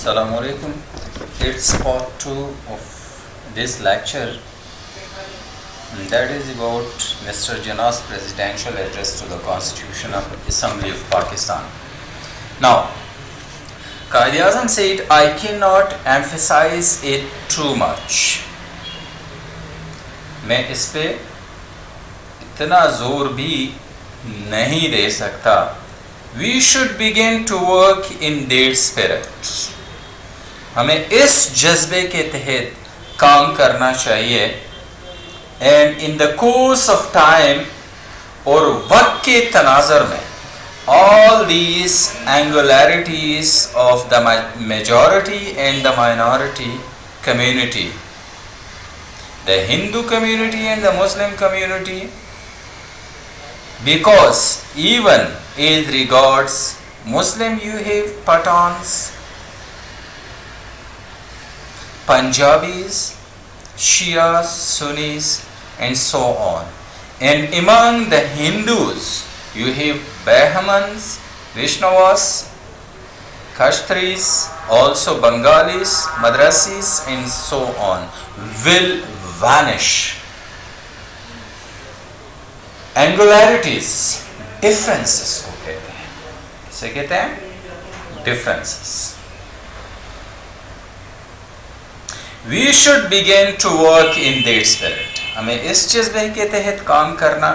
Assalamu alaikum. It's part 2 of this lecture, and that is about Mr. Jinnah's presidential address to the Constitutional Assembly of Pakistan. Now, Quaid-e-Azam said, I cannot emphasize it too much. मैं इस पे इतना जोर भी नहीं दे सकता. We should begin to work in that spirit. हमें इस जज्बे के तहत काम करना चाहिए. And in the course of time और वक्त के तनाज़र में all these angularities of the majority and the minority community, the Hindu community and the Muslim community, because even as regards Muslim you have Pathans, Punjabis, Shias, Sunnis and so on. And among the Hindus you have Brahmins, Vaishnavas, Kashtaris, also Bengalis, Madrasis and so on will vanish. Angularities, differences को कहते हैं. किसे कहते हैं? Differences. We should begin to work in that spirit. हमें इस जज्बे के तहत काम करना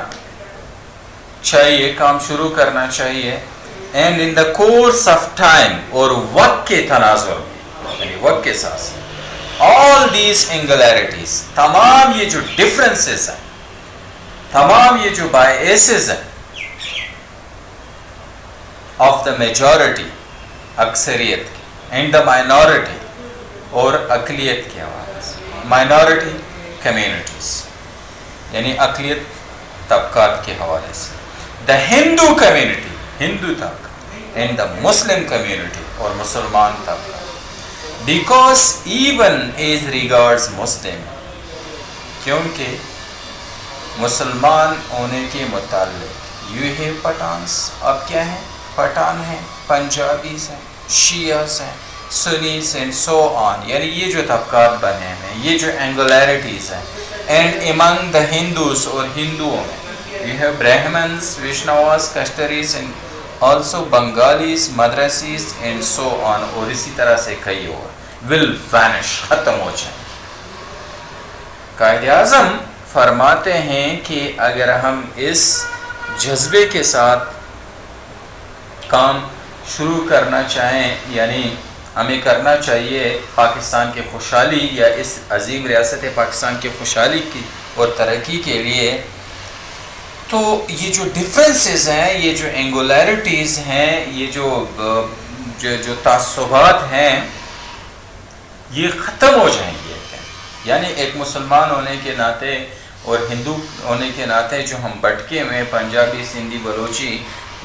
चाहिए, काम शुरू करना चाहिए. And in the course of time और वक्त के तनाज़ुर यानी वक्त के साथ all these angularities, तमाम ये जो differences हैं, तमाम ये जो biases हैं of the majority अक्सरियत की and the minority और अकलियत के हवाले से माइनॉरिटी कम्युनिटीज यानी अकलियत तबकात के हवाले से द हिंदू कम्युनिटी हिंदू तबका एंड द मुस्लिम कम्युनिटी और मुसलमान तबका बिकॉज इवन एज रिगार्ड्स मुस्लिम क्योंकि मुसलमान होने के मुताल्लिक यू हैव पठान्स. अब क्या है? पठान हैं, पंजाबीज हैं, शियास हैं, सुनीस एंड सो ऑन. यानी ये जो तबकात बने हैं, ये जो एंगुलरिटीज़ हैं. एंड एमंग द हिंदूज और हिंदुओं में you have Brahmins, Vaishnavas, Kshatriyas and also Bengalis, Madrasis and so on. और इसी तरह से कई और विल वैनिश, ख़त्म हो जाए. कायद-ए-आज़म फरमाते हैं कि अगर हम इस जज्बे के साथ काम शुरू करना चाहें, यानी हमें करना चाहिए पाकिस्तान की खुशहाली या इस अजीम रियासत पाकिस्तान की खुशहाली की और तरक्की के लिए, तो ये जो डिफरेंसेस हैं, ये जो एंगुलरिटीज़ हैं, ये जो तासुबात हैं, ये ख़त्म हो जाएंगे. यानी एक मुसलमान होने के नाते और हिंदू होने के नाते जो हम बटके में पंजाबी, सिंधी, बलोची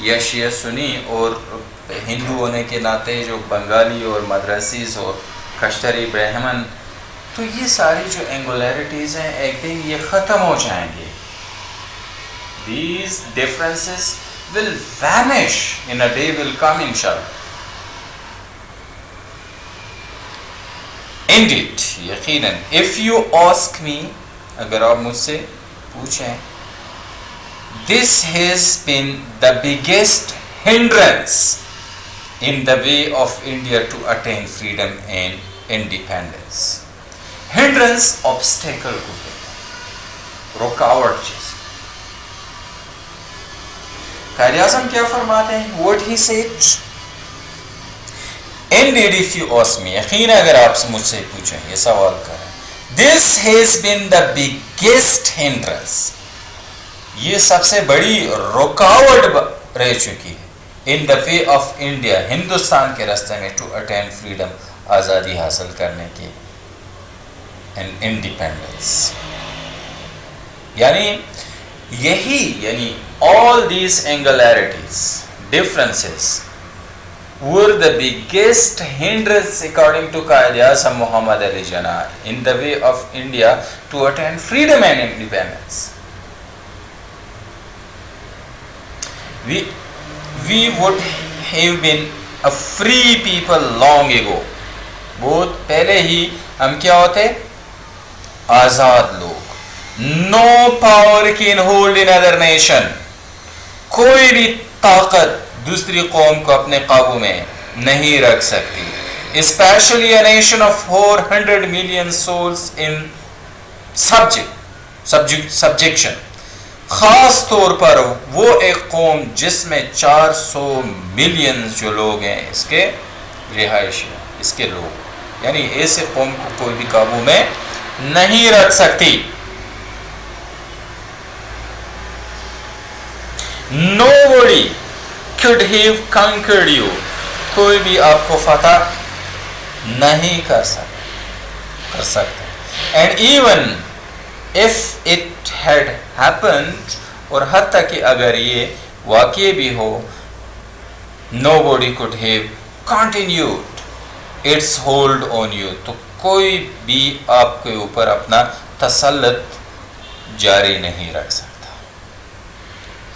या शिया सुनी, और हिंदू होने के नाते जो बंगाली और मद्रासीज और कश्तरी, ब्राह्मण, तो ये सारी जो एंगुलरिटीज़ हैं एक दिन ये ख़त्म हो जाएंगे. These differences will vanish in a day will come inshallah. Indeed, यकीनन. If you ask me, अगर आप मुझसे पूछें, this has been the biggest hindrance in the way of India to attain freedom and independence. Hindrance obstacle को कहते हैं, रुकावट चीज. कायद-ए-आज़म क्या फरमाते हैं? What he said? Indeed, if you ask me, यकीन अगर आप मुझसे पूछें, ये सवाल करें, this has been the biggest hindrance. ये सबसे बड़ी रुकावट रह चुकी है in the way of India, Hindustan के रास्ते में, टू अटेन फ्रीडम, आज़ादी हासिल करने की, एंड इंडिपेंडेंस. यानी all these angularities, differences were the biggest hindrance according to Quaid-e-Azam Muhammad Ali Jinnah in the way of India to attain freedom and independence. We would have been a free people long ago बहुत पहले ही हम क्या होते, आजाद लोग। No power can hold in other nation, कोई भी ताकत दूसरी कौम को अपने काबू में नहीं रख सकती। Specially a nation of 400 million souls in subjection, खास तौर पर वो एक कौम जिसमें 400 मिलियन जो लोग हैं इसके रिहायशी, इसके लोग, यानी ऐसे कौम को कोई भी काबू में नहीं रख सकती। Nobody could have conquered you, कोई भी आपको फतह नहीं कर सकता। And even if it had happened, और हत्ता कि अगर ये वाक़ई भी हो, nobody could have continued its hold on you, तो कोई भी आपके ऊपर अपना तसल्लुत जारी नहीं रख सकता।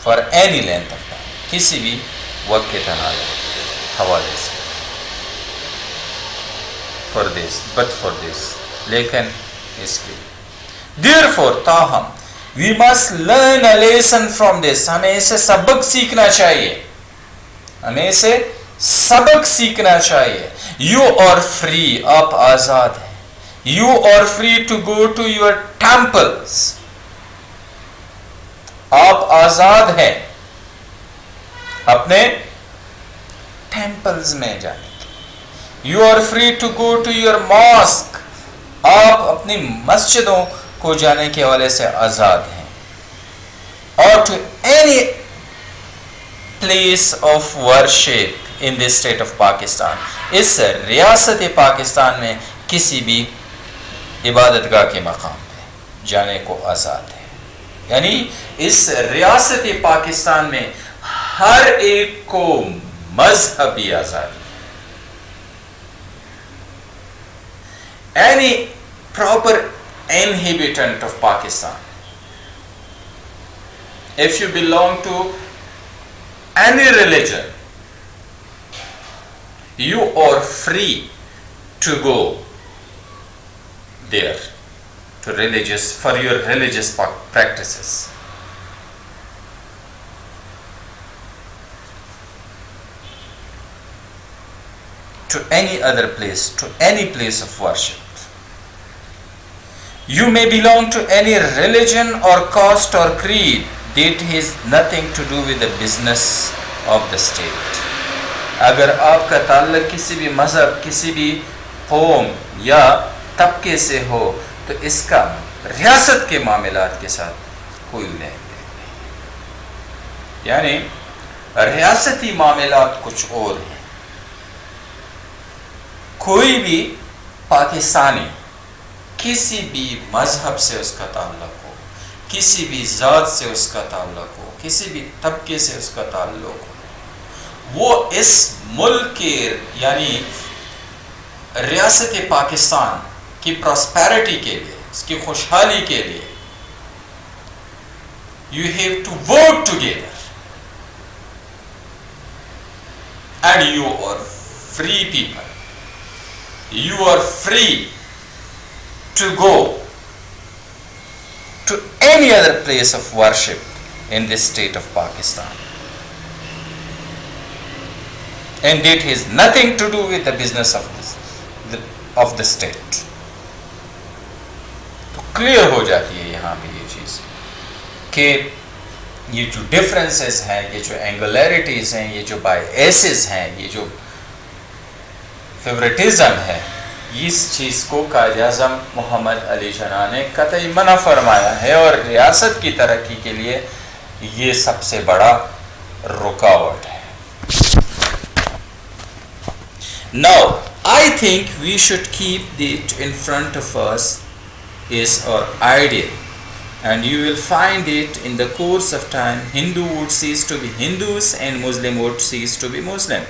For any length of time, किसी भी वक्त के हवाले से। For this, but for this, लेकिन इसके therefore ताहम we must learn a lesson from this, हमें इसे सबक सीखना चाहिए, हमें इसे सबक सीखना चाहिए। You are free, आप आजाद हैं। You are free to go to your temples, आप आजाद हैं अपने टेम्पल्स में जाने के। You are free to go to your mosque, आप अपनी मस्जिदों को जाने के हवाले से आजाद हैं। और to any place of worship in this state of Pakistan, इस रियासत पाकिस्तान में किसी भी इबादतगाह के मकाम पे जाने को आजाद है। यानी इस रियासत पाकिस्तान में हर एक को मजहबी आजादी। Any proper inhabitant of Pakistan, if you belong to any religion, you are free to go there for your religious practices. To any other place, to any place of worship. You may belong to any religion or caste or creed. That has nothing to do with the business of the state. अगर आपका ताल्लुक किसी भी मजहब, किसी भी कौम या तबके से हो, तो इसका रियासत के मामलात के साथ कोई लेन देन नहीं। यानी रियासती मामलात कुछ और हैं। कोई भी पाकिस्तानी किसी भी मजहब से उसका ताल्लुक हो, किसी भी ज़ात से उसका ताल्लुक हो, किसी भी तबके से उसका ताल्लुक हो, वो इस मुल्क के यानी रियासत पाकिस्तान की प्रॉस्पेरिटी के लिए, उसकी खुशहाली के लिए, you have to work together and you are free people, you are free to go to any other place of worship in this state of Pakistan, and it has nothing to do with the business of the state. तो clear हो जाती है यहाँ पे ये चीज़ कि ये जो डिफरेंसेस हैं, ये जो एंगुलरिटीज हैं, ये जो बायसेस हैं, ये जो फेवरेटिज्म है, इस चीज़ को कायद-ए-आज़म मोहम्मद अली जिन्ना ने कतई मना फरमाया है और रियासत की तरक्की के लिए ये सबसे बड़ा रुकावट है। Now, I think we should keep it in front of us is our ideal, and you will find it in the course of time. Hindu would cease to be Hindus and Muslim would cease to be Muslim.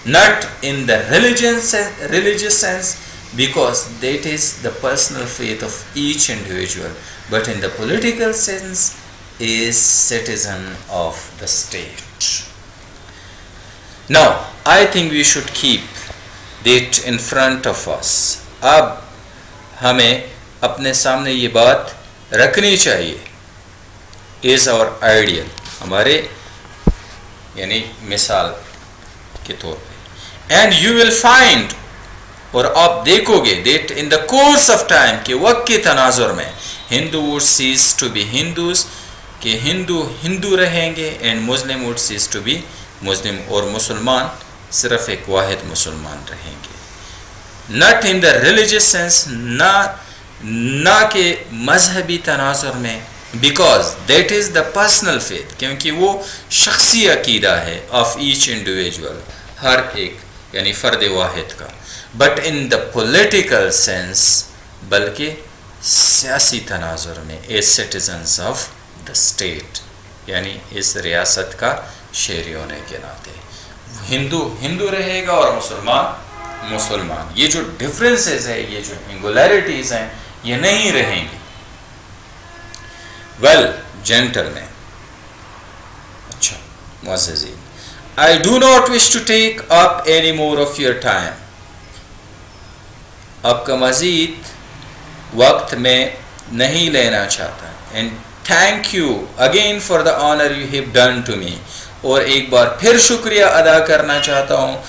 Not in the religious sense, because that is the personal faith of each individual, but in the political sense is citizen of the state. Now, I think we should keep that in front of us. अब हमें अपने सामने ये बात रखनी चाहिए, is our ideal, हमारे यानी मिसाल के तौर पे. And you will find, और आप देखोगे, that in the course of time, के वक्त के तनाजुर में, Hindu would cease to be Hindus, कि हिंदू हिंदू रहेंगे, and Muslim would cease to be मुस्लिम, और मुसलमान सिर्फ एक वाहिद मुसलमान रहेंगे. Not in the religious sense, ना के मजहबी तनाजुर में, because that is the personal faith, क्योंकि वो शख्सी अकीदा है of each individual, हर एक यानी फ़र्द वाहिद का. But in the political sense, बल्कि सियासी तनाजुर में, as citizens of the state, यानी इस रियासत का शहरी होने के नाते हिंदू हिंदू रहेगा और मुसलमान मुसलमान. ये जो डिफरेंसेस है, ये जो इंगुलरिटीज हैं, ये नहीं रहेंगी. वेल जेंटलमैन, अच्छा मुअज़्ज़िज़ीन, I do not wish to take up any more of your time. आपका मज़ीद वक्त में नहीं लेना चाहता. And thank you again for the honor you have done to me. और एक बार फिर शुक्रिया अदा करना चाहता हूँ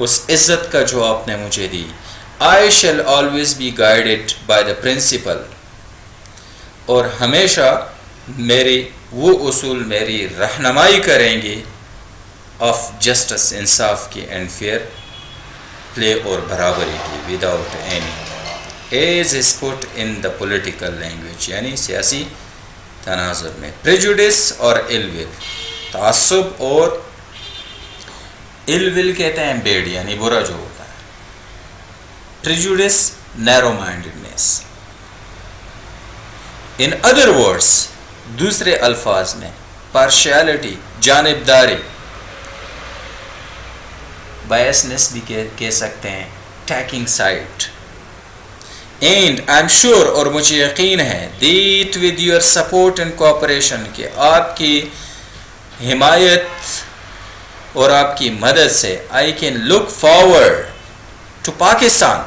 उस इज़्ज़त का जो आपने मुझे दी. I shall always be guided by the principle. और हमेशा मेरी वो उसूल मेरी रहनुमाई करेंगे ऑफ जस्टिस, इंसाफ की, एंड फेयर प्ले, और बराबरी की, without any as is put in the political language, यानी सियासी तनाजुर में. प्रेजुडिस और इलविल, तासुब और इलविल कहते हैं बेड, यानी बुरा जो होता है. Prejudice narrow mindedness. In other words, दूसरे अल्फाज में, पार्शियलिटी, जानिबदारी, बायसनेस भी कह सकते हैं, taking side. And I am sure, और मुझे यकीन है, that with your support and cooperation, के आपकी हिमायत और आपकी मदद से, I can look forward to Pakistan,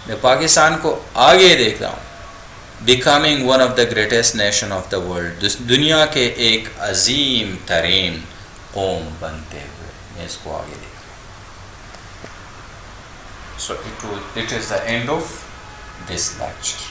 मैं पाकिस्तान को आगे देख रहा हूँ, becoming one of the greatest nation of the world, दुनिया के एक अजीम तरीन कौम बनते हुए, मैं इसको आगे देख रहा हूँ. So it is the end of this lecture.